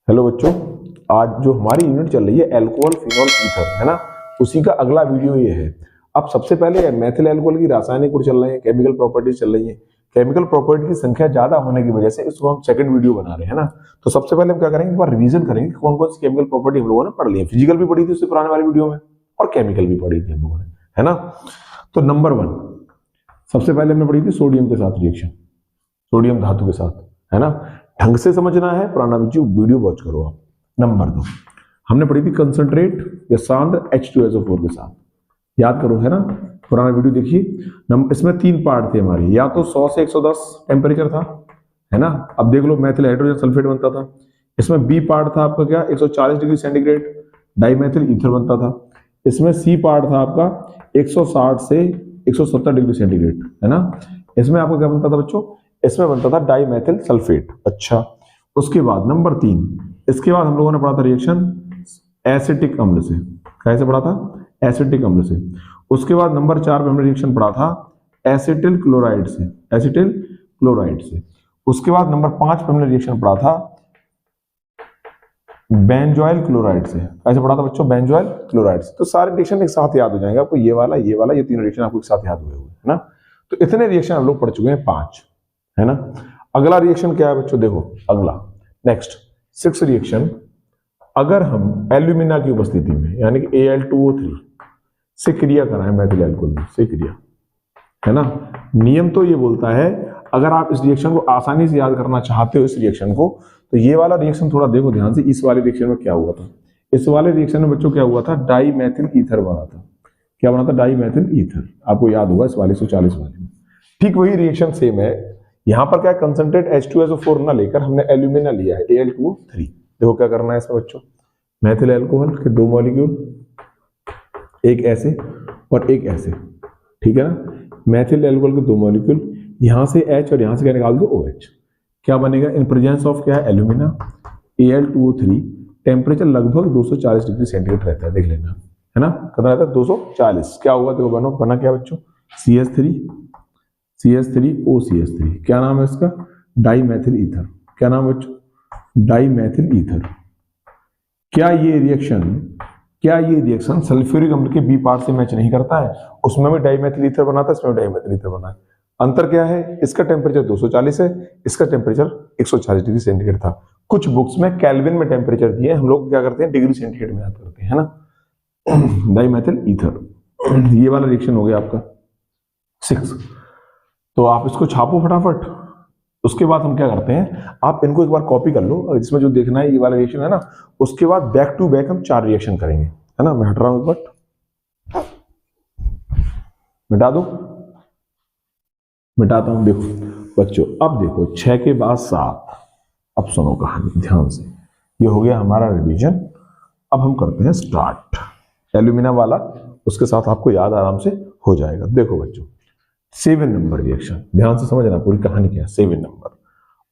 Hello बच्चों, आज जो हमारी यूनिट चल रही है अल्कोहल फिनॉल ईथर है ना, उसी का अगला वीडियो ये है। अब सबसे पहले मेथिल अल्कोहल की रासायनिक गुण चल रहे हैं, केमिकल प्रॉपर्टीज चल रही है। केमिकल प्रॉपर्टी की संख्या ज्यादा होने की वजह से इसको हम सेकंड वीडियो बना रहे हैं ना। तो सबसे पहले हम क्या करेंगे, एक बार रिवीजन करेंगे कौन कौन सी केमिकल प्रॉपर्टी हम लोगों ने पढ़ ली है। फिजिकल भी पढ़ी थी उससे पुराने वाले वीडियो में, और केमिकल भी पढ़ी थी हम लोगों ने, है ना। तो नंबर 1 सबसे पहले हमने पढ़ी थी सोडियम के साथ रिएक्शन, सोडियम धातु के साथ, है ना। ढंग से समझना है, पुराना वीडियो वॉच करो आप। नंबर 2 हमने पढ़ी थी कंसंट्रेट या सांद्र H2SO4 के साथ, याद करो, है ना। पुराना वीडियो देखिए। इसमें 3 पार्ट थे हमारे, या तो 100 से 110 टेम्परेचर था, है ना। अब देख लो मेथिल हाइड्रोजन सल्फेट बनता था। इसमें बी पार्ट था आपका क्या, 140 डिग्री सेंटीग्रेड डाइमेथिल ईथर बनता था। इसमें सी पार्ट था आपका 160 से 170 डिग्री सेंटीग्रेड, है ना। इसमें आपका क्या बनता था बच्चों, इसमें बनता था डाइमेथिल सल्फेट। अच्छा, उसके बाद नंबर 3, इसके बाद हम लोगों ने पढ़ा था रिएक्शन एसिटिक अम्ल से। कैसे पढ़ा था, एसिटिक अम्ल से। उसके बाद नंबर 4 पे हमने रिएक्शन पढ़ा था एसिटिल क्लोराइड से, एसिटिल क्लोराइड से। उसके बाद नंबर 5 पे हमने रिएक्शन पढ़ा था बेंजोइल क्लोराइड से। ऐसे पढ़ा था बच्चों, बेंजोइल क्लोराइड से। तो सारे रिएक्शन एक साथ याद हो जाएंगे आपको, ये वाला ये तीनों रिएक्शन आपको एक साथ याद हुए, है ना। तो इतने रिएक्शन हम लोग पढ़ चुके हैं 5, है ना। अगला रिएक्शन क्या है बच्चों, देखो अगला नेक्स्ट 6 रिएक्शन। अगर हम एल्यूमिना की उपस्थिति में यानी कि Al2O3 से क्रिया कराएं मेथिल अल्कोहल से क्रिया, है ना। नियम तो ये बोलता है, अगर आप इस रिएक्शन को आसानी से याद करना चाहते हो इस रिएक्शन को, तो ये वाला रिएक्शन थोड़ा देखो ध्यान से। इस वाले रिएक्शन में क्या हुआ था, इस वाले रिएक्शन में बच्चों क्या हुआ था, डाइमेथिल ईथर बना था। क्या बना था, डाइमेथिल ईथर। आपको याद होगा इस वाले 140 वाले में। ठीक वही रिएक्शन सेम है। यहां पर क्या कंसंट्रेट H2SO4 ना लेकर हमने एल्यूमिना लिया है Al2O3। देखो क्या करना है इसमें बच्चों, मेथिल अल्कोहल के 2 मॉलिक्यूल, एक ऐसे और एक ऐसे, ठीक है ना। मेथिल अल्कोहल के 2 मॉलिक्यूल, यहां से H और यहां से क्या निकाल दो OH। क्या बनेगा, इन प्रेजेंस ऑफ क्या है, एल्यूमिना Al2O3। टेम्परेचर लगभग 240 डिग्री सेंटीग्रेड रहता है, देख लेना, है ना। कितना रहता है, 240। क्या होगा देखो, बना क्या बच्चों, CH3OCH3। क्या नाम है इसका, डाइमेथिल ईथर। क्या नाम है बच्चों, डाइमेथिल ईथर। क्या ये रिएक्शन सल्फ्यूरिक अम्ल के बी पार्ट से मैच नहीं करता है, उसमें भी डाइमेथिल ईथर बनाता है, इसमें भी डाइमेथिल ईथर बना है। अंतर क्या है, इसका टेम्परेचर 240 है, इसका टेम्परेचर 140 डिग्री सेंटीग्रेड था। कुछ बुक्स में केल्विन में टेम्परेचर दिए, हम लोग क्या करते हैं डिग्री सेंटीग्रेड में याद करते हैं, है ना। डाइमेथिल ईथर, ये वाला रिएक्शन हो गया आपका 6। तो आप इसको छापो फटाफट। उसके बाद हम क्या करते हैं, आप इनको एक बार कॉपी कर लो, इसमें जो देखना है ये वाला रिएक्शन है ना। उसके बाद बैक टू बैक हम 4 रिएक्शन करेंगे, है ना। मैं हट रहा हूं, एक बार मिटाता हूं। देखो बच्चों, अब देखो 6 के बाद 7। अब सुनो कहानी ध्यान से, ये हो गया हमारा रिवीजन। अब हम करते हैं स्टार्ट। एल्यूमिना वाला उसके साथ आपको याद आराम से हो जाएगा। देखो बच्चों, 7 नंबर रिएक्शन, ध्यान से समझना पूरी कहानी क्या है। 7 नंबर,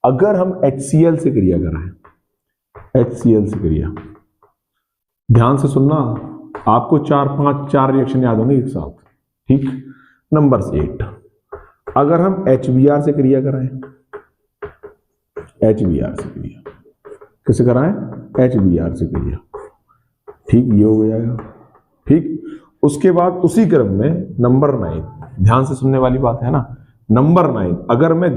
अगर हम HCl से क्रिया कराएं, HCl से क्रिया, ध्यान से सुनना, आपको 4 रिएक्शन याद होंगे एक साथ, ठीक। नंबर 8, अगर हम HBr से क्रिया कराएं, HBr से क्रिया किसे कराएं, HBr से क्रिया, ठीक, ये हो गया, ठीक। उसके बाद उसी क्रम में नंबर 9, ध्यान से सुनने वाली बात है ना। नंबर 9, अगर मैं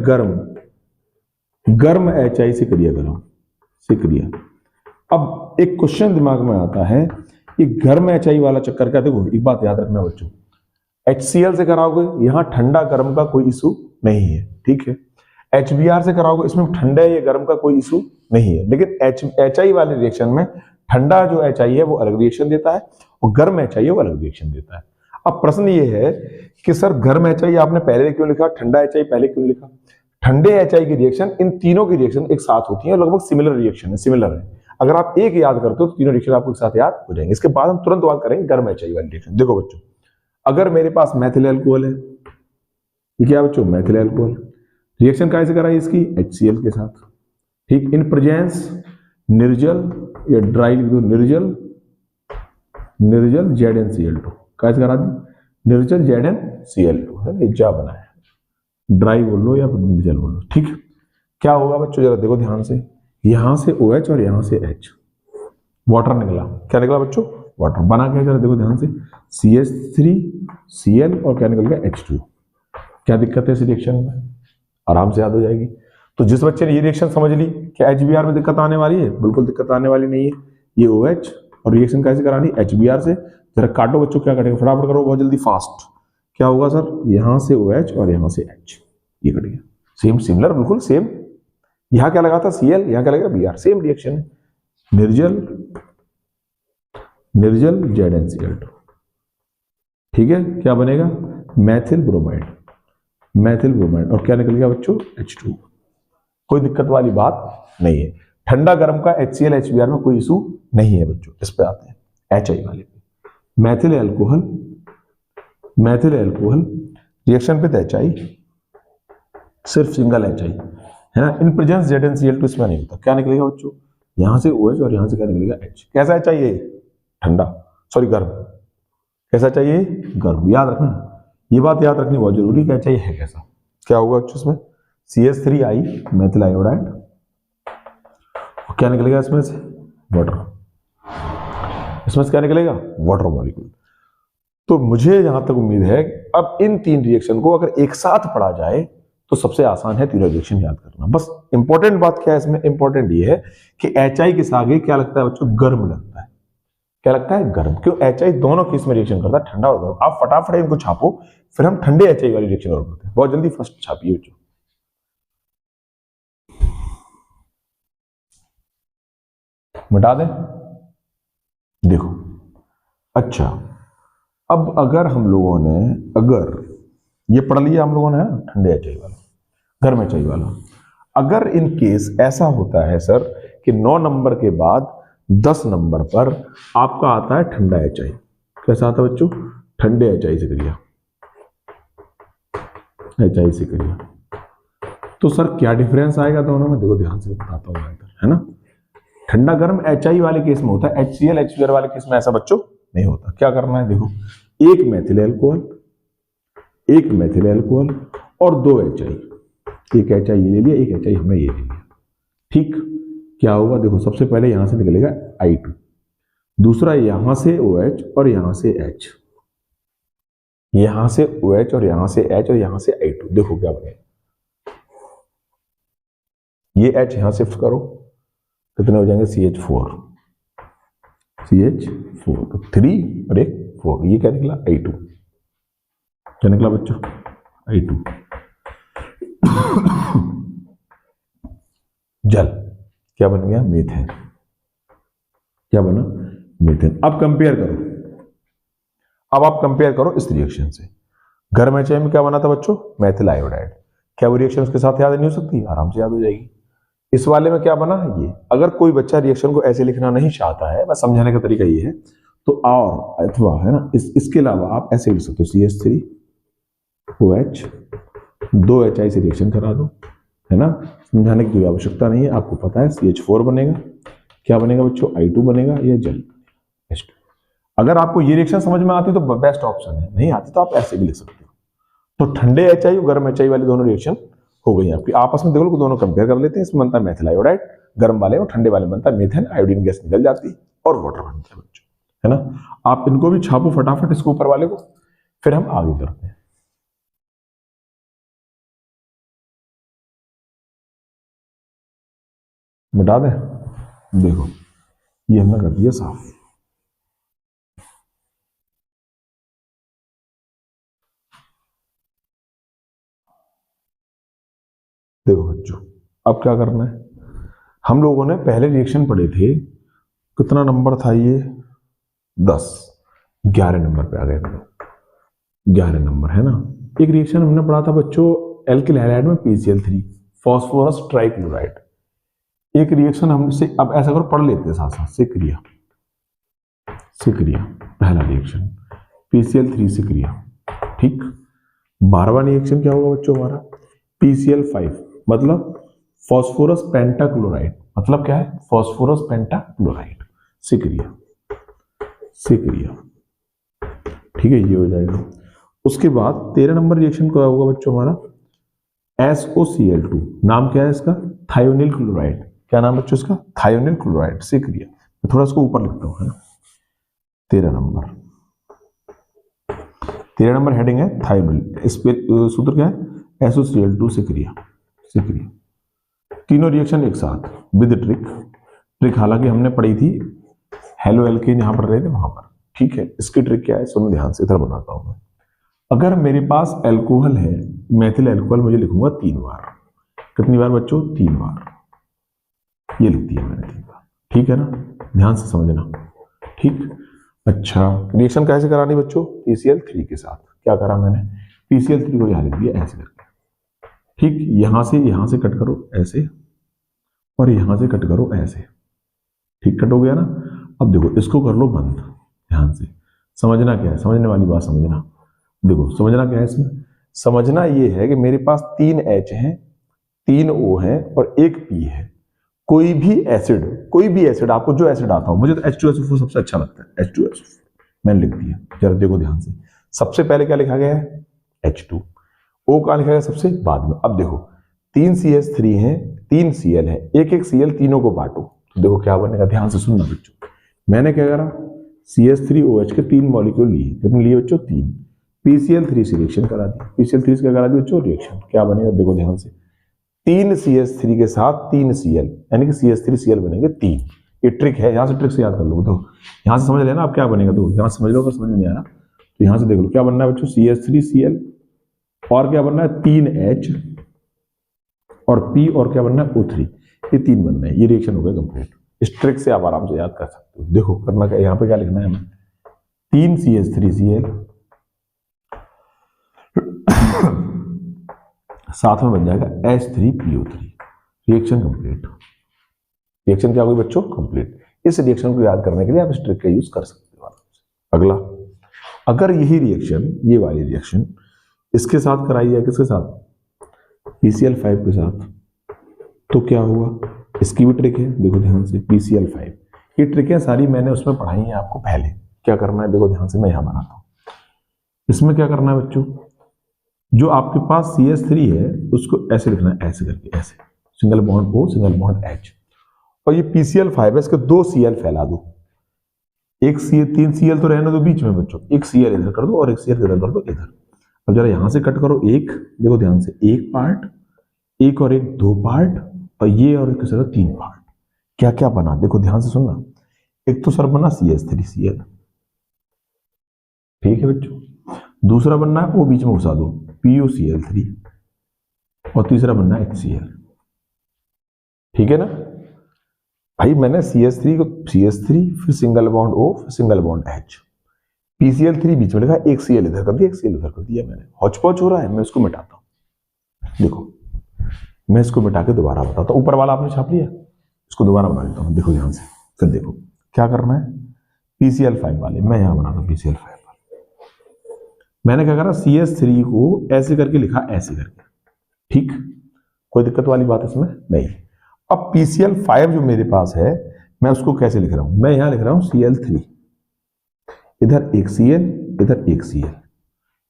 गर्म HI से क्रिया कराऊं, से क्रिया। अब एक क्वेश्चन दिमाग में आता है, ये गर्म HI वाला चक्कर क्या। देखो एक बात याद रखना बच्चों, HCl से कराओगे, यहां ठंडा गर्म का कोई इशू नहीं है, ठीक है। HBr से कराओगे, इसमें ठंडा या गर्म का कोई इशू नहीं है। लेकिन HI वाले रिएक्शन में ठंडा जो HI है वो अलग रिएक्शन देता है, और गर्म HI है वो अलग रिएक्शन देता है। अब प्रश्न ये है कि सर गर्म HI आपने पहले क्यों लिखा, ठंडा HI पहले क्यों लिखा। ठंडे HI की रिएक्शन, इन तीनों की रिएक्शन एक साथ होती है, लगभग सिमिलर रिएक्शन है, सिमिलर है। अगर आप एक याद करते हो तो तीनों रिएक्शन आपको एक साथ याद हो जाएंगे। इसके बाद हम तुरंत बात करेंगे गर्म HI वाली रिएक्शन। देखो बच्चों, अगर मेरे पास मेथिल अल्कोहल है, ये क्या बच्चों, मेथिल अल्कोहल, रिएक्शन कैसे कराई इसकी, HCl के साथ, ठीक। इन प्रेजेंस निर्जल या ड्राई लिख दो, निर्जल ZnCl2, कैसे करा दी, निर्जल ZnCl2, है ना, जा बना है, ड्राई बोल लो या निर्जल बोल लो, ठीक। क्या होगा बच्चों, जरा देखो ध्यान से, यहां से OH और यहां से H, वाटर निकला। क्या निकला बच्चों? वाटर। बना क्या जरा देखो ध्यान से, CH3Cl और क्या निकल गया H2। क्या दिक्कत है इस रिएक्शन में? आराम से याद हो जाएगी। तो जिस बच्चे ने ये रिएक्शन समझ ली, क्या HBr में दिक्कत आने वाली है? बिल्कुल दिक्कत आने वाली नहीं है। ये OH और रिएक्शन कैसे करानी? HBr से। जरा काटो बच्चों, क्या कटेगा? फटाफट करो बहुत जल्दी, फास्ट। क्या होगा सर? यहां से OH और यहां से H, ये कट गया। सेम, सिमिलर, बिल्कुल सेम। यहां क्या लगा था? Cl, यहां क्या लगेगा? Br। सेम रिएक्शन है। निर्जल ZnCl2, ठीक है। क्या बनेगा? मैथिल ब्रोमाइड, और क्या निकल गया बच्चों? H2। कोई दिक्कत वाली बात नहीं है। ठंडा गर्म का HCl HBr में कोई इशू नहीं है बच्चों। इस पे आते हैं HI वाले पे। मैथिल एल्कोहल रिएक्शन पे HI, सिर्फ सिंगल HI है ना। इन प्रेजेंस ZnCl2 इसमें नहीं होता। क्या निकलेगा बच्चों? यहां से OH और यहां से क्या निकलेगा? H। कैसा HI है? ठंडा, सॉरी गर्म। कैसा चाहिए? गर्म। याद रखना, ये बात याद रखनी बहुत जरूरी है। HI है कैसा? क्या होगा बच्चों इसमें? CH3I मेथिल आयोडाइड, क्या निकलेगा इसमें से? वाटर। इसमें से क्या निकलेगा? Water molecule. तो मुझे जहां तक उम्मीद है, अब इन तीन रिएक्शन को अगर एक साथ पढ़ा जाए तो सबसे आसान है तीनों रिएक्शन याद करना। बस इंपॉर्टेंट बात क्या है इसमें? इंपॉर्टेंट ये है कि HI के आगे क्या लगता है बच्चों? गर्म लगता है। क्या लगता है? गर्म। क्यों? HI दोनों केस में रिएक्शन करता है, ठंडा और गर्म। आप फटाफट इनको छापो, फिर हम ठंडे HI वाली रिएक्शन और करते हैं। बहुत जल्दी फर्स्ट छापिए बच्चों। मिटा दें? देखो, अच्छा, अब अगर हम लोगों ने, अगर ये पढ़ लिया हम लोगों ने ठंडे HI वाला, गर्म HI वाला, अगर इन केस ऐसा होता है सर कि 9 नंबर के बाद 10 नंबर पर आपका आता है ठंडा HI। कैसा आता है बच्चों? ठंडे HI से क्रिया, HI से क्रिया। तो सर क्या डिफरेंस आएगा दोनों में? देखो ध्यान से बताता हूं मैं इधर, है ना। ठंडा गर्म HI वाले केस में होता है, HCl HBr वाले केस में ऐसा बच्चों नहीं होता। क्या करना है? देखो, एक मेथिल एल्कोहल और 2 HI। एक HI ये ले लिया, एक HI हमने ये ले लिया, ठीक। क्या होगा? देखो, सबसे पहले यहां से निकलेगा I2, दूसरा यहां से OH और यहां से H, यहां से OH और यहां से H और यहां से I2। देखो क्या बनेगा, ये H यहां शिफ्ट करो, कितने हो जाएंगे? CH4, तो 3 और एक 4। ये क्या निकला? I2। क्या निकला बच्चों? I2। जल क्या बन गया? मीथेन। क्या बना? मीथेन। अब कंपेयर करो, अब आप कंपेयर करो इस रिएक्शन से। गर्म HI में क्या बना था बच्चों? Methyl iodide. क्या वो रिएक्शन उसके साथ याद नहीं हो सकती? आराम से याद हो जाएगी। इस वाले में क्या बना? ये। अगर कोई बच्चा रिएक्शन को ऐसे लिखना नहीं चाहता है, बस समझाने का तरीका ये है, तो और अथवा, है ना, इसके अलावा आप ऐसे लिख सकते हो, CH3OH 2 HI से रिएक्शन करा दो, है ना। समझाने की कोई आवश्यकता नहीं है, आपको पता है। CH4 बनेगा, क्या बनेगा बच्चों? I2 बनेगा, यह जल H2। अगर आपको ये रिएक्शन समझ में आती है तो बेस्ट ऑप्शन है, नहीं आती तो आप ऐसे भी लिख सकते हो। तो ठंडे HI और गर्म HI वाली दोनों रिएक्शन हो गई आपकी। आपस में देखो, दोनों कंपेयर कर लेते हैं। इसमें बनता है मेथिल आयोडाइड, गर्म वाले, और ठंडे वाले बनता है मीथेन। आयोडीन गैस निकल जाती और वाटर बनता है बच्चों, है ना। आप इनको भी छापो फटाफट, इसको ऊपर वाले को, फिर हम आगे करते हैं। मिटा दें? देखो, ये हमने कर दिया साफ। देखो बच्चों, अब क्या करना है? हम लोगों ने पहले रिएक्शन पढ़े थे, कितना नंबर था ये? 10। 11 नंबर पे आ गए हम लोग, 11 नंबर, है ना। एक रिएक्शन हमने पढ़ा था बच्चों, एल्किल हैलाइड में PCl3, फास्फोरस ट्राइक्लोराइड। एक रिएक्शन हमसे, अब ऐसा करो, पढ़ लेते हैं साथ साथ। सिक्रिया, पहला रिएक्शन PCl3 सिक्रिया, ठीक। 12वां रिएक्शन क्या होगा बच्चों हमारा? PCl5, मतलब फास्फोरस पेंटाक्लोराइड। मतलब क्या है? फास्फोरस पेंटाक्लोराइड, सिक्रिया, ठीक है, ये हो जाएगा। उसके बाद 13 नंबर रिएक्शन क्या होगा बच्चों हमारा? SOCl2, नाम क्या है इसका? Thionyl chloride. क्या नाम बच्चों इसका, थायोनिल क्लोराइड से क्रिया। मैं थोड़ा इसको ऊपर लिखता हूँ, है ना। 13 नंबर हेडिंग है थायोनिल, इस पे सूत्र क्या है, SOCl2 से क्रिया। तीनों रिएक्शन एक साथ विद ट्रिक हालांकि हमने पढ़ी थी हेलो एल्केन, यहां पढ़ रहे थे वहां पर, ठीक है। इसकी ट्रिक क्या है, सुनो ध्यान से, इधर बनाता हूं मैं। अगर मेरे पास एल्कोहल है, मेथिल एल्कोहल मुझे लिखूंगा 3 बार। कितनी बार बच्चों, 3 बार। ये लिख दिया मैंने 3 बार, ठीक है ना, ध्यान से समझना, ठीक। अच्छा, रिएक्शन कैसे करानी बच्चों, PCl3 के साथ। क्या करा मैंने, PCl3 को यहां लिख दिया ऐसे करके, ठीक। यहां से कट करो ऐसे, और यहां से कट करो ऐसे, ठीक, कट हो गया ना। अब देखो इसको कर लो बंद, ध्यान से समझना क्या है, समझने वाली बात समझना। देखो समझना क्या है इसमें, समझना ये है कि मेरे पास 3 H हैं, 3 O हैं और 1 P है। कोई भी एसिड आपको जो एसिड आता हो, मुझे तो H2SO4 सबसे अच्छा लगता है, H2SO4 मैंने लिख दिया। जरा देखो ध्यान से, सबसे पहले क्या लिखा गया है, H2, O कहां लिखा गया सबसे बाद में। अब देखो 3 CH3 हैं, 3 Cl है, एक Cl तीनों को बांटो, तो देखो क्या बनेगा, ध्यान से सुनना बच्चों। मैंने क्या करा, CH3OH के 3 मॉलिक्यूल लिए, कितने लिए बच्चों, 3। PCl3 से रिएक्शन करा दी, PCl3 से क्या करा दी बच्चों, रिएक्शन। क्या बनेगा देखो ध्यान से, 3 CH3 के साथ 3 Cl, यानी कि CH3Cl बनेंगे 3। ये ट्रिक है, यहां से ट्रिक से याद कर लो। तो यहां से समझ लेना अब क्या बनेगा, तो यहां से समझ लो, अगर समझ नहीं आया तो यहां से देख लो क्या बनना है बच्चों, CH3Cl और क्या बनना है 3H और P और क्या बनना है O3, ये 3 बनना है। ये रिएक्शन हो गया कंप्लीट। इस ट्रिक से आप आराम से याद कर सकते हो। देखो करना क्या, यहाँ पे क्या लिखना है हमें, 3 CH3Cl साथ में बन जाएगा H3PO3, रिएक्शन कंप्लीट। रिएक्शन क्या होगी बच्चों, कंप्लीट। इस रिएक्शन को याद करने के लिए आप इस ट्रिक का यूज कर सकते हो। अगला, अगर यही रिएक्शन, ये वाली रिएक्शन इसके साथ कराई है, किसके साथ, PCl5 के साथ, तो क्या हुआ, इसकी भी ट्रिक है, देखो ध्यान से। PCl5, ये ट्रिकें सारी मैंने उसमें पढ़ाई है आपको पहले। क्या करना है देखो ध्यान से, मैं यहां बनाता हूं। इसमें क्या करना है बच्चों, जो आपके पास CH3 है उसको ऐसे लिखना है, ऐसे करके, ऐसे single bond O single bond H, और ये PCl5 है, इसके 2 Cl फैला दो। एक Cl, 3 Cl तो रहने दो बीच में बच्चों, एक Cl इधर कर दो और एक Cl इधर कर दो, इधर। अब जरा यहां से कट करो, एक देखो ध्यान से, एक पार्ट, एक और एक 2 पार्ट, और ये और एक 3 पार्ट। क्या क्या बना देखो ध्यान से सुनना। एक तो सर बना CH3Cl, ठीक है बच्चों। दूसरा बनना है वो बीच में घुसा दो, POCl3, और तीसरा बनना है HCl, ठीक है ना भाई। मैंने CH3 को CH3, फिर सिंगल बॉन्ड O, फिर सिंगल बॉन्ड H, PCl3 बीच में लिखा, एक Cl इधर कर दिया, एक Cl इधर कर दिया मैंने। हौच-पौच हो रहा है, मैं इसको मिटाता हूं। देखो मैं इसको मिटा के दोबारा बताता हूं। ऊपर वाला आपने छाप लिया, इसको दोबारा बना देता हूं, देखो ध्यान से। फिर देखो क्या करना है, PCl5 वाले मैं यहां बनाता हूं, PCl5 वाले मैंने क्या करा, CH3 को ऐसे करके लिखा, ऐसे करके, ठीक। कोई दिक्कत वाली बात इसमें नहीं। अब PCl5 जो मेरे पास है, मैं उसको कैसे लिख रहा हूं, मैं यहां लिख रहा हूं Cl3, इधर एक Cl, इधर एक Cl,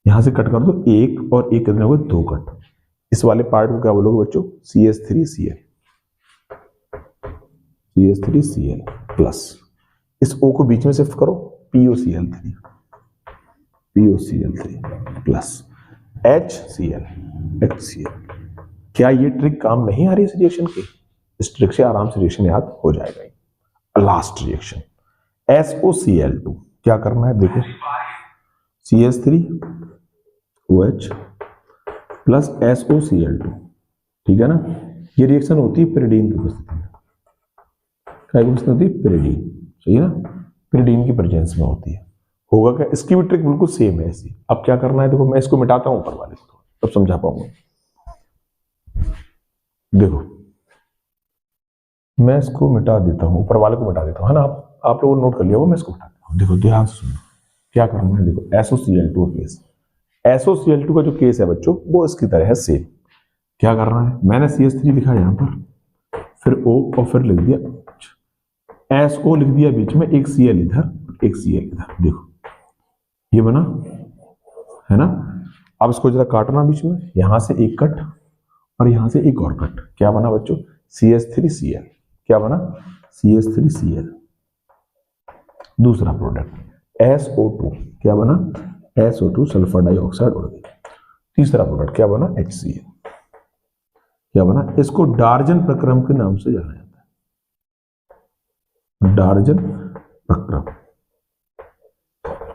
यहां से कट कर दो, एक और एक कितने हो गए, 2 कट। इस वाले पार्ट को क्या बोलोगे बच्चों, CH3Cl, CH3Cl प्लस, इस O को बीच में शिफ्ट करो, POCl3, POCl3 प्लस HCl। क्या ये ट्रिक काम नहीं आ रही इस रिएक्शन की, इस ट्रिक से आराम से रिएक्शन याद हो जाएगा। लास्ट रिएक्शन SOCl2, क्या करना है देखो, CH3OH प्लस SOCl2, ठीक है ना। ये रिएक्शन होती है पिरिडीन की उपस्थिति में। क्या उपस्थिति होती है, पिरिडीन, सही है ना, पिरिडीन की प्रेजेंस में होती है। होगा क्या, इसकी भी ट्रिक बिल्कुल सेम है ऐसी। अब क्या करना है देखो, मैं इसको मिटाता हूं ऊपर वाले को, तब समझा पाऊंगा। देखो मैं इसको मिटा देता हूं, ऊपर वाले को मिटा देता हूं, है ना। आप लोगों ने नोट कर लिया वो, मैं इसको मिटा देता हूं। देखो ध्यान से सुनो क्या करना है, देखो SOCl2 केस, SOCl2 का जो केस है बच्चों वो इसकी तरह है सेम। क्या करना है, मैंने CH3 लिखा यहां पर, फिर O और फिर लिख दिया SO, लिख दिया बीच में, एक Cl इधर एक Cl इधर, देखो ये बना, है ना। अब इसको जरा काटना बीच में, यहां से एक कट और यहां से एक और कट। क्या बना बच्चों, CH3Cl, क्या बना, CH3Cl। दूसरा प्रोडक्ट SO2, क्या बना, SO2 सल्फर डाइऑक्साइड उड़ गई। तीसरा प्रोडक्ट क्या बना, HCl, क्या बना, इसको डार्जन प्रक्रम के नाम से जाना जाता है। डार्जन प्रक्रम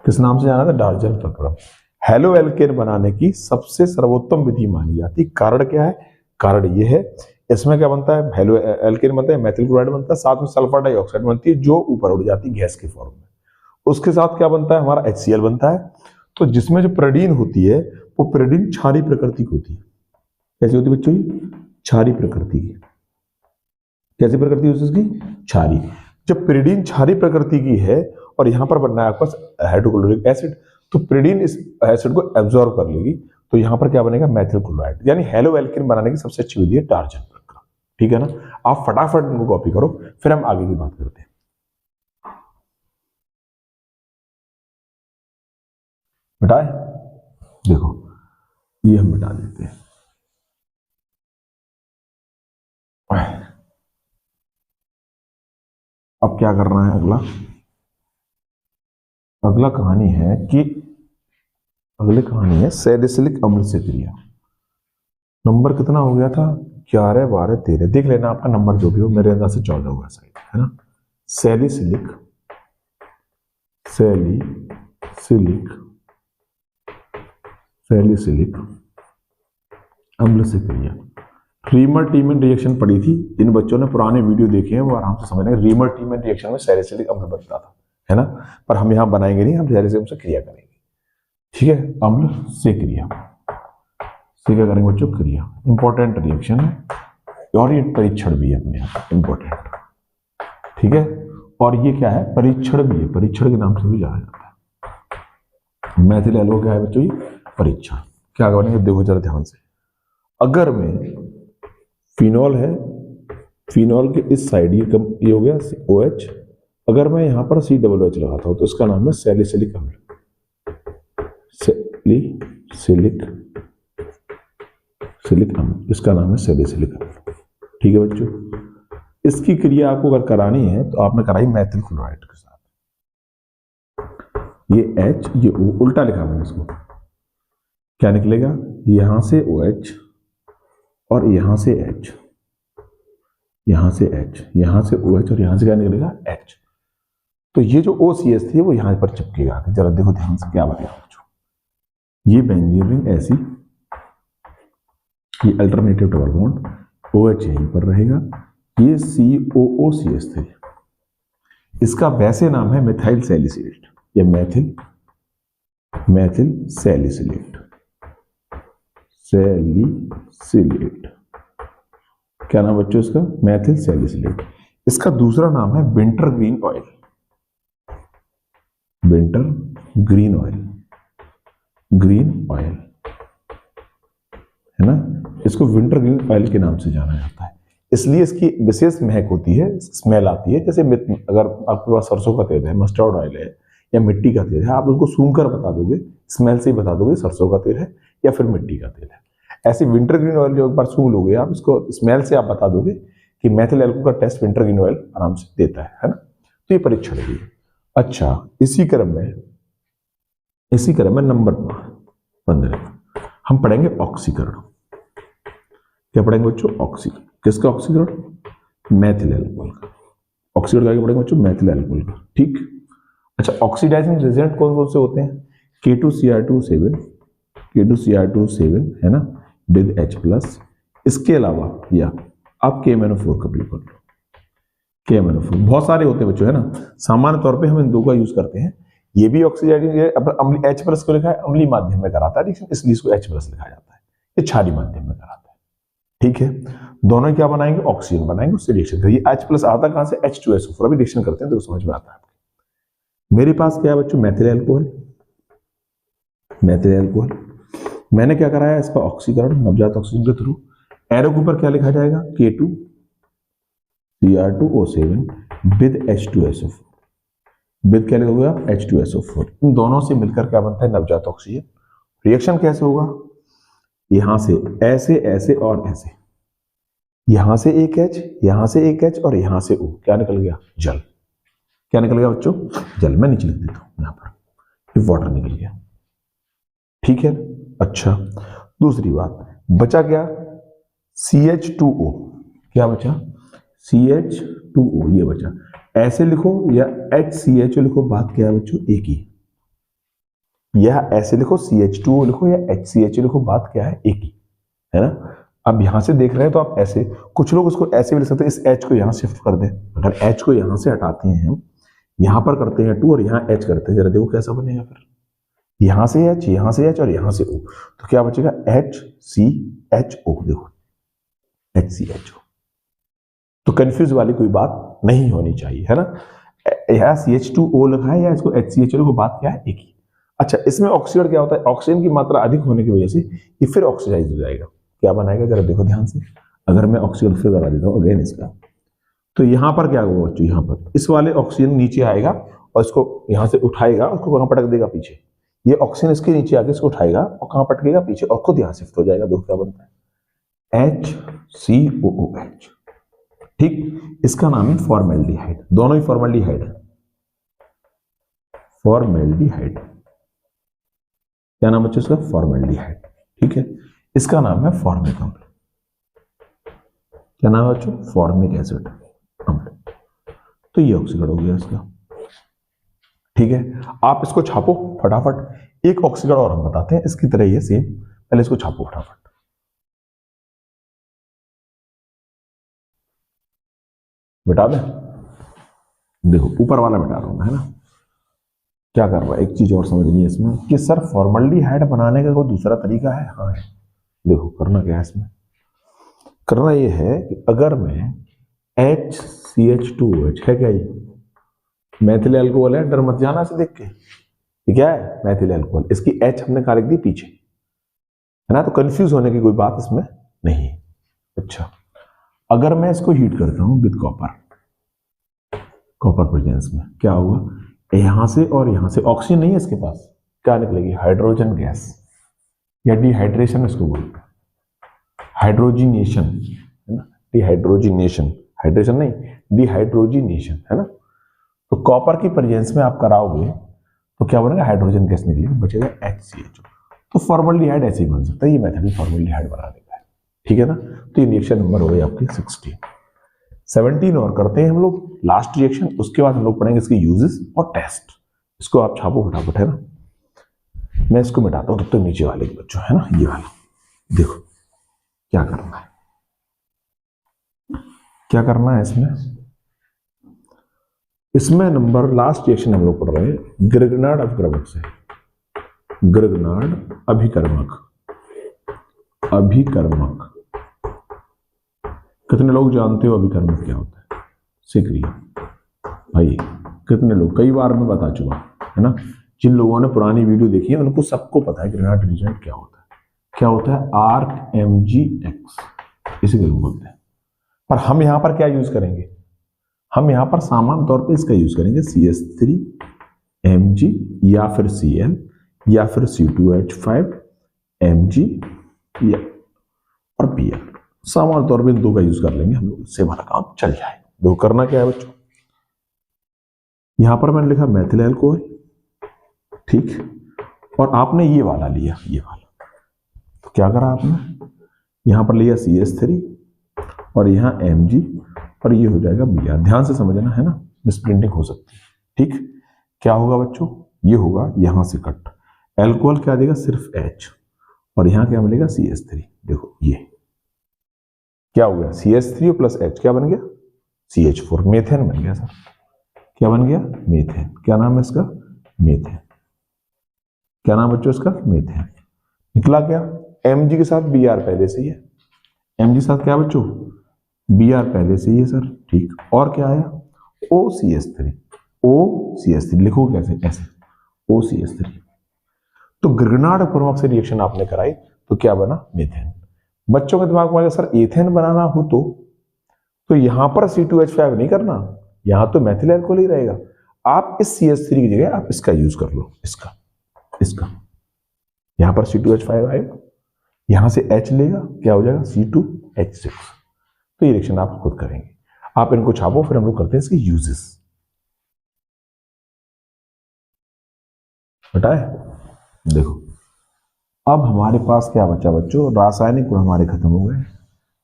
किस नाम से जाना था, डार्जन प्रक्रम। हेलो एल्केन बनाने की सबसे सर्वोत्तम विधि मानी जाती। कारण क्या है, कारण ये है, इसमें क्या बनता है, हेलो एल्केन बनता है, मेथिल क्लोराइड बनता है, साथ में सल्फर डाइऑक्साइड बनती है जो ऊपर उड़ जाती है गैस के फॉर्म में। उसके साथ क्या बनता है, हमारा HCl बनता है। तो जिसमें जो pyridine होती है वो pyridine क्षारीय प्रकृति की होती है। कैसी होती है बच्चों, क्षारीय प्रकृति की। कैसी प्रकृति होती है उसकी, क्षारीय। जब pyridine क्षारीय प्रकृति की है और यहाँ पर बनना है आपके पास हाइड्रोक्लोरिक एसिड, तो pyridine इस एसिड को एब्जॉर्ब कर लेगी, तो यहाँ पर क्या बनेगा, मेथिल क्लोराइड। यानी हेलो एल्केन बनाने की सबसे अच्छी विधि है डार्जन प्रक्रम। ठीक है ना, आप फटाफट इनको कॉपी करो, फिर हम आगे की बात करते हैं। मिटाए, देखो ये हम मिटा देते हैं। अब क्या करना है, अगला कहानी है कि अगली कहानी है सैलिसिलिक अम्ल से क्रिया। नंबर कितना हो गया था, 11, 12, 13। देख लेना आपका नंबर जो भी हो, मेरे अंदाज से 14 होगा साइड, है ना। सैलिसिलिक अम्ल से क्रिया। रीमर टीमन रिएक्शन पड़ी थी, जिन बच्चों ने पुराने वीडियो देखे हैं वो आराम से समझ लेंगे। रीमर टीमन रिएक्शन में सैलिसिलिक अम्ल बनता था, है ना, पर हम यहाँ बनाएंगे नहीं, हम सैलिसिलिक से क्रिया करेंगे। ठीक है, अम्ल से क्रिया से क्या करेंगे बच्चों, क्रिया। इंपॉर्टेंट रिएक्शन है और ये परीक्षण भी है अपने यहाँ इंपॉर्टेंट। ठीक है, और ये क्या है, परीक्षण भी है, परीक्षण के नाम से भी जाना जाता है। मैथिल एल्को क्या है बच्चों, ये परीक्षण। क्या करेंगे, देखो जरा ध्यान से। अगर मैं फिनॉल है, फिनॉल के इस साइड ये हो गया OH, अगर मैं यहाँ पर COOH लगाता हूँ तो इसका नाम है सैलिसिलिक अम्ल। सैलिसिलिक अम्ल, इसका नाम है सैलिसिलिक अम्ल। ठीक है बच्चों, इसकी क्रिया आपको अगर करानी है तो आपने कराई मेथिल क्लोराइड के साथ। ये H, ये O, उल्टा लिखा मैंने इसको। क्या निकलेगा, यहां से OH और यहां से H, यहां से H, यहां से OH और यहां से क्या निकलेगा, H। तो ये जो OCH थी वो यहां पर चिपकेगा। जरा देखो ध्यान से क्या बनेगा बच्चों, ये बेंजीन रिंग ऐसी, ये अल्टरनेटिव डबल बॉन्ड, OH यहीं पर रहेगा, ये COOCH3, इसका वैसे नाम है मिथाइल सैलिसिलेट, या मैथिल सैलिसिलेट। क्या नाम बच्चों इसका, मैथिल सैलिसिलेट। इसका दूसरा नाम है winter green oil, green oil, है ना। इसको विंटर ग्रीन ऑयल के नाम से जाना जाता है, इसलिए इसकी विशेष महक होती है, स्मेल आती है। जैसे अगर आपके पास सरसों का तेल है, मस्टर्ड ऑयल है या मिट्टी का तेल है, आप उसको सूंघकर बता दोगे, स्मेल से ही बता दोगे सरसों का तेल है या फिर मिट्टी का तेल है। ऐसे विंटर ग्रीन ऑयल जो एक बार सूंघ लोगे आप, इसको स्मेल से आप बता दोगे कि मेथिल एल्को का टेस्ट विंटर ग्रीन ऑयल आराम से देता है ना। तो ये परीक्षण भी है। अच्छा, इसी क्रम में नंबर 15 हम पढ़ेंगे ऑक्सीकरण। क्या पढ़ेंगे बच्चों, ऑक्सीकरण। किसका ऑक्सीकरण, मेथिल एल्कोहल का। ऑक्सीकरण क्या पढ़ेंगे बच्चों, मेथिल एल्कोहल का। ठीक। अच्छा, ऑक्सीडाइजिंग एजेंट कौन कौन से होते हैं, K2Cr2 7 है ना, विद H+। इसके अलावा या आप KMnO4 का प्रयोग कर लो। KMnO4 बहुत सारे होते हैं बच्चों, है ना। सामान्य तौर पे हम इन दो का यूज करते हैं। ये भी ऑक्सीडाइजिंग अम्ली, H+ को लिखा है, अम्लीय माध्यम में कराता है, इसलिए इसको H+ लिखा जाता है। ये क्षारीय माध्यम में कराता है। ठीक है, दोनों क्या बनाएंगे, ऑक्सीजन बनाएंगे, उससे रिएक्शन करिए। H+ आता कहां से, H2SO4। अभी रिएक्शन करते हैं तो समझ में आता है। मेरे पास क्या है बच्चों, मेथिल एल्कोहल। मैंने क्या कराया, इसका ऑक्सीकरण नवजात ऑक्सीजन के थ्रू। एरो के ऊपर क्या लिखा जाएगा, K2Cr2O7 विद H2SO4। विद क्या लिखा होगा, H2SO4। इन दोनों से मिलकर क्या बनता है, नवजात ऑक्सीजन। रिएक्शन कैसे होगा, यहां से ऐसे, ऐसे और ऐसे, यहां से एक H, यहां से एक H और यहां से O, क्या निकल गया? जल। क्या निकल गया बच्चों? जल। मैं नीचे लिख देता हूं यहां पर, वाटर निकल गया। ठीक है। अच्छा, दूसरी बात बचा क्या? CH2O। क्या बचा? CH2O, ये बचा। ऐसे लिखो या HCHO लिखो, बात क्या है बच्चों? एक ही। यह ऐसे लिखो CH2O लिखो या HCHO लिखो, बात क्या है? एक ही है ना। अब यहां से देख रहे हैं तो आप ऐसे, कुछ लोग उसको ऐसे भी लिख सकते हैं, इस H को यहां शिफ्ट कर दें। अगर H को यहां से हटाते हैं हम, यहां पर करते हैं 2 और यहां H करते हैं, जरा देखो कैसा बनेगा फिर। यहां से H, यहां से H और यहां से O, तो क्या बचेगा? HCHO। देखो HCHO। तो कंफ्यूज वाली कोई बात नहीं होनी चाहिए, है ना। यहाँ CH2O लिखा है या इसको HCHO लिखो, बात क्या है? एक ही। अच्छा, इसमें ऑक्सीजन क्या होता है? ऑक्सीजन की मात्रा अधिक होने की वजह से ये फिर ऑक्सीडाइज हो जाएगा। क्या बनाएगा जरा देखो ध्यान से। अगर मैं ऑक्सीजन फिर करा देता हूँ अगेन इसका, तो यहां पर क्या होगा बच्चों? यहां पर इस वाले ऑक्सीजन नीचे आएगा और इसको यहां से उठाएगा, उसको कहां पटक देगा? पीछे। ये ऑक्सीजन इसके नीचे आके इसको उठाएगा और कहां पटकेगा? पीछे, और खुद यहां शिफ्ट हो जाएगा। देखो क्या बनता है? HCOOH। ठीक, इसका नाम है फॉर्मेल्डिहाइड। दोनों ही फॉर्मेल्डिहाइड है। फॉर्मेल्डिहाइड, क्या नाम बच्चों इसका? फॉर्मेल्डिहाइड। ठीक है, इसका नाम है फॉर्मिक अम्ल। क्या नाम है बच्चों? फॉर्मिक एसिड अम्ल। तो ये ऑक्सीकरण हो गया इसका। ठीक है, आप इसको छापो फटाफट। एक ऑक्सीकरण और हम बताते हैं इसकी तरह ये सेम, पहले इसको छापो फटाफट। मिटा दें? देखो ऊपर वाला मिटा रहा हूं मैं, है ना। क्या कर रहा है, एक चीज और समझनी है इसमें कि सर फॉर्मल्डिहाइड बनाने का कोई दूसरा तरीका है? हाँ है। देखो करना क्या है इसमें, करना ये है कि अगर मैं HCH2OH है, क्या ये मैथिल अल्कोहल है, डर मत जाना से देख के, ये क्या है? मैथिल अल्कोहल। इसकी H हमने कहा लिख दी पीछे, है ना, तो कंफ्यूज होने की कोई बात इसमें नहीं। अच्छा, अगर मैं इसको हीट करता हूं विद कॉपर, कॉपर प्रेजेंस में, क्या होगा? यहां से और यहां से ऑक्सीजन नहीं है इसके पास, क्या निकलेगी? हाइड्रोजन गैस, या डिहाइड्रेशन इसको बोलते हैं, हाइड्रोजिनेशन, है ना। डिहाइड्रोजिनेशन, हाइड्रेशन नहीं, डिहाइड्रोजिनेशन, है ना। तो कॉपर की प्रेजेंस में आप कराओगे तो क्या बनेगा? हाइड्रोजन गैस निकलेगी, बचेगा HCHO। तो फॉर्मल्डिहाइड ऐसे ही बन सकता है, ये मेथड फॉर्मल्डिहाइड बना देता है। ठीक है ना। तो ये रिएक्शन नंबर हो गई आपकी 16। 17 और करते हैं हम लोग, लास्ट रिएक्शन, उसके बाद हम लोग पढ़ेंगे इसके यूजेस और टेस्ट। इसको आप छापो फटाफट, है ना। मैं इसको मिटाता हूं तब तक नीचे वाले के बच्चों, है ना, ये वाला। देखो क्या करना है, क्या करना है इसमें। इसमें नंबर लास्ट रिएक्शन हम लोग पढ़ रहे हैं ग्रिग्नार्ड अभिकर्मक से। ग्रिग्नार्ड अभिकर्मक, अभिकर्मक कितने लोग जानते हो अभिकर्मक क्या होता है? सिक्रिया भाई, कितने लोग? कई बार मैं बता चुका, है ना। जिन लोगों ने पुरानी वीडियो देखी है उनको सबको पता है ग्रिग्नार्ड रिएजेंट क्या होता है। क्या होता है? आर्क MgX, इसी को बोलते हैं। पर हम यहां पर क्या यूज करेंगे? हम यहां पर सामान्य तौर पे इसका यूज करेंगे CH3 Mg या फिर Cl या फिर C2H5 Mg या और Bl। सामान्य तौर पे इन दो का यूज कर लेंगे हम लोग, इससे हमारा काम चल जाए। दो करना क्या है बच्चों, यहां पर मैंने लिखा मैथिल अल्कोहल, ठीक, और आपने ये वाला लिया, ये वाला। तो क्या करा आपने? यहां पर लिया CH3 और यहां Mg और ये हो जाएगा Br। ध्यान से समझना, है ना, मिसप्रिंटिंग हो सकती है। ठीक, क्या होगा बच्चों? ये होगा यहां से कट, अल्कोहल क्या देगा? सिर्फ H, और यहां क्या मिलेगा? CH3। देखो ये क्या हो गया? CH3 प्लस H क्या बन गया? CH4, मेथेन बन गया सर। क्या बन गया? मेथेन। क्या नाम है इसका? मेथेन। क्या नाम बच्चों इसका? मेथेन। निकला क्या? Mg के साथ Br पहले से ही है। Mg के साथ क्या बच्चों? Br पहले से ही है सर, ठीक। और क्या आया? OCH3। OCH3 लिखो कैसे? ऐसे, OCH3। तो ग्रिग्नार्ड अभिकर्मक से रिएक्शन आपने कराई तो क्या बना? मीथेन। बच्चों के दिमाग में सर एथेन बनाना हो तो यहां पर C2H5 नहीं करना, यहां तो मैथिल अल्कोहल ही रहेगा। आप इस CH3 की जगह आप इसका यूज कर लो, इसका यहां पर C2H5 आएगा, यहां से H लेगा, क्या हो जाएगा? C2H6। तो ये रिएक्शन आप खुद करेंगे। आप इनको छापो, फिर हम लोग करते हैं इसके यूजेस। बेटा देखो, अब हमारे पास क्या बचा बच्चों, रासायनिक गुण हमारे खत्म हो गए।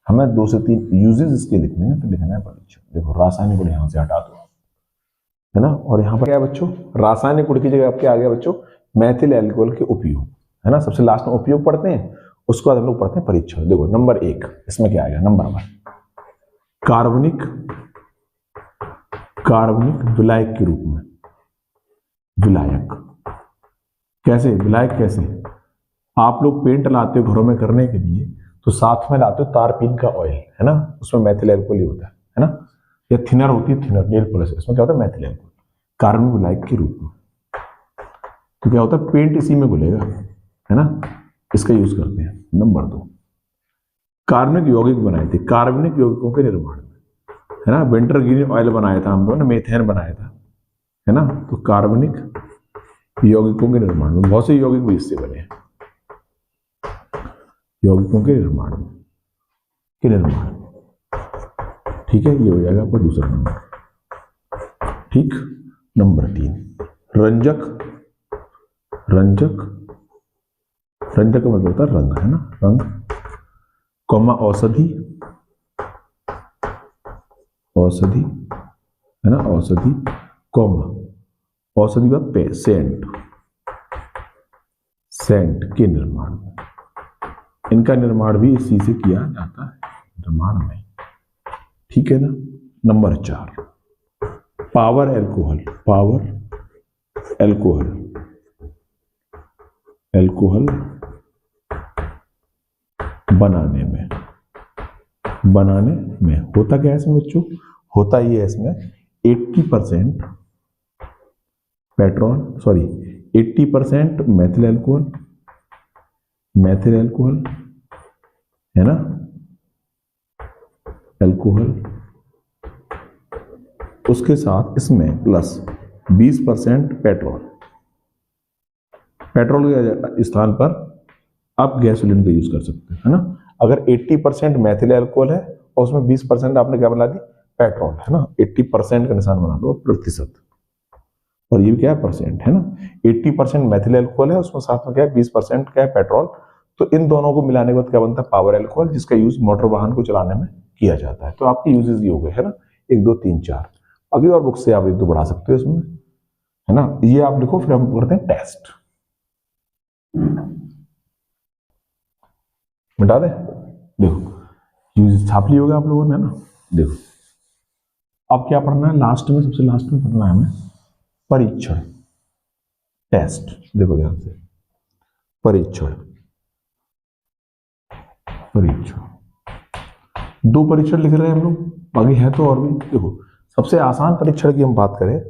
हमें 2 से 3 यूजेस इसके लिखने हैं, तो लिखना है परीक्षण। देखो रासायनिक गुण यहां से हटा दो, है ना। और यहाँ पर क्या है बच्चों, रासायनिक गुण की जगह अब क्या आ गया बच्चों, मैथिल एल्कोहल के उपयोग, है ना। सबसे लास्ट में उपयोग पढ़ते हैं, उसके बाद हम लोग पढ़ते हैं परीक्षण। देखो नंबर 1 इसमें क्या आएगा, नंबर 1 कार्बनिक विलायक के रूप में। विलायक कैसे, विलायक कैसे, आप लोग पेंट लाते हो घरों में करने के लिए, तो साथ में लाते हो तारपीन का ऑयल, है ना, उसमें मैथिल एल्कोहल ही होता है ना। या थिनर होती है, थिनर नेल पॉलिश, इसमें क्या होता है मैथिल एल्कोहल कार्बनिक विलायक के रूप में। तो क्या होता है, पेंट इसी में घुलेगा, है ना, इसका यूज करते हैं। नंबर 2 कार्बनिक यौगिक बनाए थे, कार्बनिक यौगिकों के निर्माण में, है ना। विंटर ग्रीन ऑयल बनाया था हम लोगों ने, मेथेन बनाया था, है ना। तो कार्बनिक यौगिकों के निर्माण में बहुत से यौगिक भी इससे बने हैं, यौगिकों के निर्माण में, ठीक है। ये हो जाएगा आपका दूसरा नंबर, ठीक। नंबर 3 रंजक का मतलब होता है रंग, है ना, रंग, कौमा औषधि, है ना, औषधि, कौमा औषधि बाद पे सेंट के निर्माण में। इनका निर्माण भी इसी से किया जाता है, निर्माण में, ठीक है ना। नंबर 4 पावर एल्कोहल बनाने में होता क्या है इसमें बच्चों, होता ये है इसमें 80% पेट्रोल, 80% मैथिल एल्कोहल, है ना, एल्कोहल, उसके साथ इसमें प्लस 20% पेट्रोल के स्थान पर आप गैसोलीन का यूज कर सकते हैं, है ना। अगर 80% मैथिल एल्कोहल है और उसमें 20% आपने क्या बना दी, पेट्रोल, है ना। 80% का निशान बना दो, प्रतिशत, और ये क्या है, परसेंट, है ना। 80% मैथिल एल्कोहल है, उसमें साथ में क्या है 20% क्या है, पेट्रोल। तो इन दोनों को मिलाने के बाद क्या बनता है, पावर एल्कोहल, जिसका यूज मोटर वाहन को चलाने में किया जाता है। तो आपके यूजेस ये हो गए, है ना, 1 2 3 4। अगली और बुक से आप 1 2 बढ़ा सकते हो इसमें, है ना। ये आप लिखो, फिर हम करते हैं टेस्ट। मिटा दे, देखो यूज छाप लिया होगा आप लोगों ने, है ना। देखो अब क्या पढ़ना है, लास्ट में, सबसे लास्ट में पढ़ना है हमें परीक्षण, टेस्ट। देखो ध्यान से, परीक्षण 2 परीक्षण लिख रहे हैं हम लोग, बाकी है तो और भी। देखो सबसे आसान परीक्षण की हम बात करें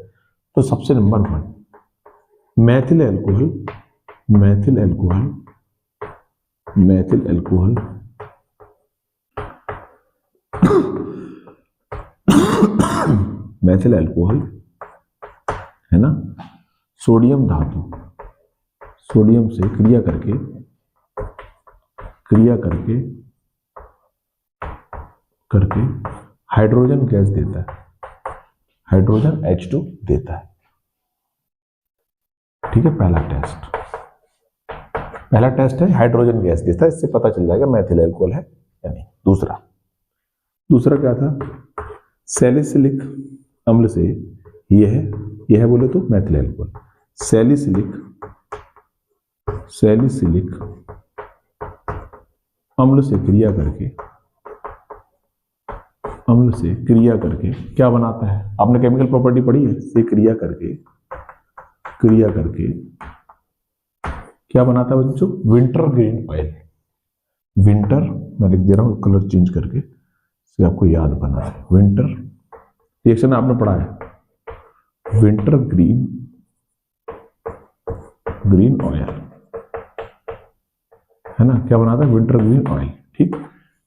तो सबसे नंबर 1 मैथिल एल्कोहल, है ना, सोडियम धातु, सोडियम से क्रिया करके हाइड्रोजन गैस देता है, हाइड्रोजन H2 देता है, ठीक है। पहला टेस्ट है, हाइड्रोजन गैस देता है, इससे पता चल जाएगा मैथिल एल्कोहल है या नहीं। दूसरा क्या था, सैलिसिलिक अम्ल से, यह है बोले तो मैथिल एल्कोहल, सैलिसिलिक अम्ल से क्रिया करके क्या बनाता है, आपने केमिकल प्रॉपर्टी पढ़ी है, से क्रिया करके क्या बनाता है बच्चों, विंटर ग्रीन ऑयल। विंटर मैं लिख दे रहा हूं कलर चेंज करके, इससे आपको याद बना है। विंटर रिएक्शन आपने पढ़ा है, विंटर ग्रीन ऑयल, है ना। क्या बनाता है, विंटर ग्रीन ऑयल, ठीक।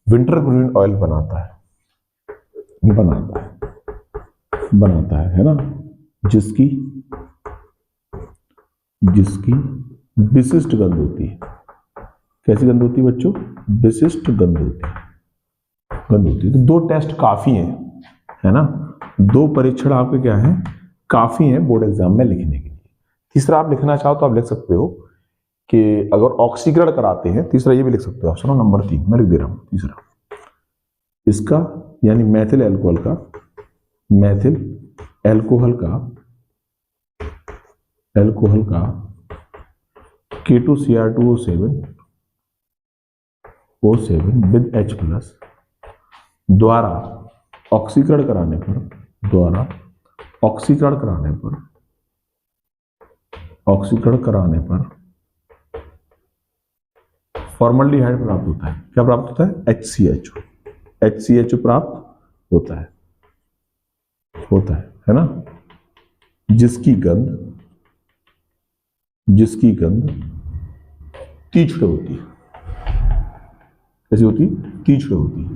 विंटर ग्रीन ऑयल बनाता है ना, जिसकी विशिष्ट गंध होती है। कैसी गंध होती है बच्चों, विशिष्ट गंध होती है, गंध होती है। तो 2 टेस्ट काफी हैं, है ना, 2 परीक्षण आपके क्या हैं, काफी हैं बोर्ड एग्जाम में लिखने के लिए। तीसरा आप लिखना चाहो तो आप लिख सकते हो कि अगर ऑक्सीकरण कराते हैं, तीसरा ये भी लिख सकते हो, ऑप्शन नंबर 3 मैं लिख दे रहा हूं। तीसरा इसका यानी मैथिल एल्कोहल का K2Cr2O7 विद H प्लस द्वारा ऑक्सीकरण कराने पर फॉर्मल्डिहाइड प्राप्त होता है। क्या प्राप्त होता है? HCHO प्राप्त होता है ना, जिसकी गंध तीक्ष्ण होती है। कैसी होती? तीक्ष्ण होती है।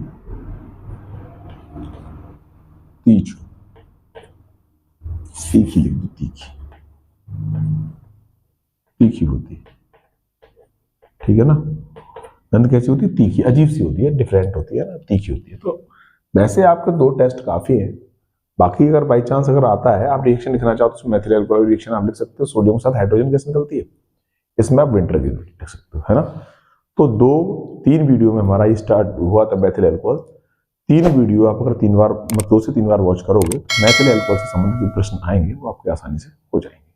तीखी लिख दो, तीखी होती है, ठीक है ना। गंध कैसी होती है? तीखी, अजीब सी होती है, डिफरेंट होती है ना, तीखी होती है। तो वैसे आपके 2 टेस्ट काफी है। बाकी अगर बाई चांस अगर आता है, आप रिएक्शन लिखना चाहो तो मैथिल एल्कोहल रिएक्शन आप लिख सकते हो। सोडियम के साथ हाइड्रोजन गैस निकलती है, इसमें आप विंटर गैस लिख सकते हो, है ना। तो 2-3 वीडियो में हमारा ये स्टार्ट हुआ था मैथिल एल्कोहल। 3 वीडियो आप अगर 2 से 3 बार वॉच करोगे, मैथिल एल्कोहल से संबंधित जो प्रश्न आएंगे वो आपके आसानी से हो जाएंगे।